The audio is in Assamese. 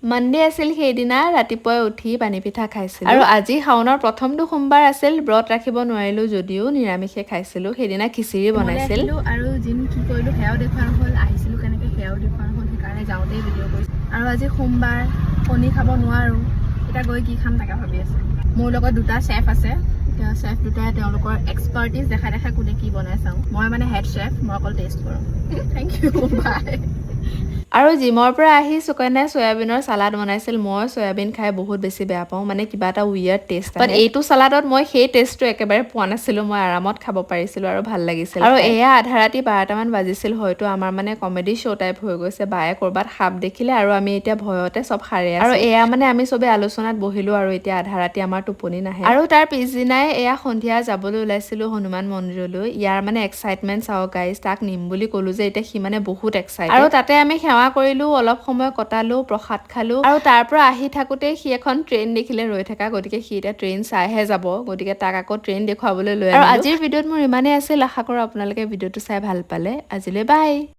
মানডে আছিল সেইদিনা ৰাতিপুৱাই উঠি পানী পিঠা খাইছিলোঁ আৰু আজি শাওনৰ প্ৰথমটো সোমবাৰ আছিল ব্ৰত ৰাখিব নোৱাৰিলোঁ যদিও নিৰামিষে খাইছিলোঁ সেইদিনা খিচিৰি বনাইছিল আৰু জিম কি কৰিলোঁ সেয়াও দেখুওৱা নহ'ল আহিছিলোঁ কেনেকৈ সেয়াও দেখুওৱা নহ'ল সেইকাৰণে যাওঁতেই ভিডিঅ' কৰিছোঁ আৰু আজি সোমবাৰ কণী খাব নোৱাৰোঁ এতিয়া গৈ কি খাম তাকে ভাবি আছোঁ মোৰ লগত দুটা চেফ আছে এতিয়া চেফ দুটাই তেওঁলোকৰ এক্সপাৰ্টিজ দেখাই দেখাই কোনে কি বনাই চাওঁ মই মানে হেড চেফ মই অকল টেষ্ট কৰোঁ থেংক ইউ বাই আৰু জিমৰ পৰা আহি সুকন্যাই সয়াবিনৰ সালাড বনাইছিল মই সয়াবিন খাই বহুত বেছি বেয়া পাওঁ মানে কিবা এটা উইয়াৰ্ড টেষ্ট বাট এইটো সালাডত মই সেই টেষ্টটো একেবাৰে পোৱা নাছিলোঁ মই আৰামত খাব পাৰিছিলোঁ আৰু ভাল লাগিছিল আৰু এয়া আধা ৰাতি 12টামান বাজিছিল হয়তো আমাৰ মানে কমেডি শ্ব' টাইপ হৈ গৈছে বায়ে ক'ৰবাত সাপ দেখিলে আৰু আমি এতিয়া ভয়তে চব সাৰে আছোঁ আৰু এয়া মানে আমি চবে আলোচনাত বহিলোঁ আৰু এতিয়া আধা ৰাতি আমাৰ টোপনি নাহে আৰু তাৰ পিছদিনাই এয়া সন্ধিয়া যাবলৈ ওলাইছিলোঁ হনুমান মন্দিৰলৈ ইয়াৰ মানে এক্সাইটমেণ্ট চাওক গাইজ তাক নিম বুলি ক'লোঁ যে এতিয়া সি মানে বহুত এক্সাইটেড আৰু তাতে আমি সেৱা কৰিলোঁ অলপ সময় কটালোঁ প্ৰসাদ খালোঁ আৰু তাৰ পৰা আহি থাকোঁতে সি এখন ট্ৰেইন দেখিলে ৰৈ থকা গতিকে সি এতিয়া ট্ৰেইন চাইহে যাব গতিকে তাক আকৌ ট্ৰেইন দেখুৱাবলৈ লৈ আহিলোঁ আৰু আজিৰ ভিডিঅ'ত মোৰ ইমানেই আছিল আশা কৰোঁ আপোনালোকে ভিডিঅ'টো চাই ভাল পালে আজিলৈ বাই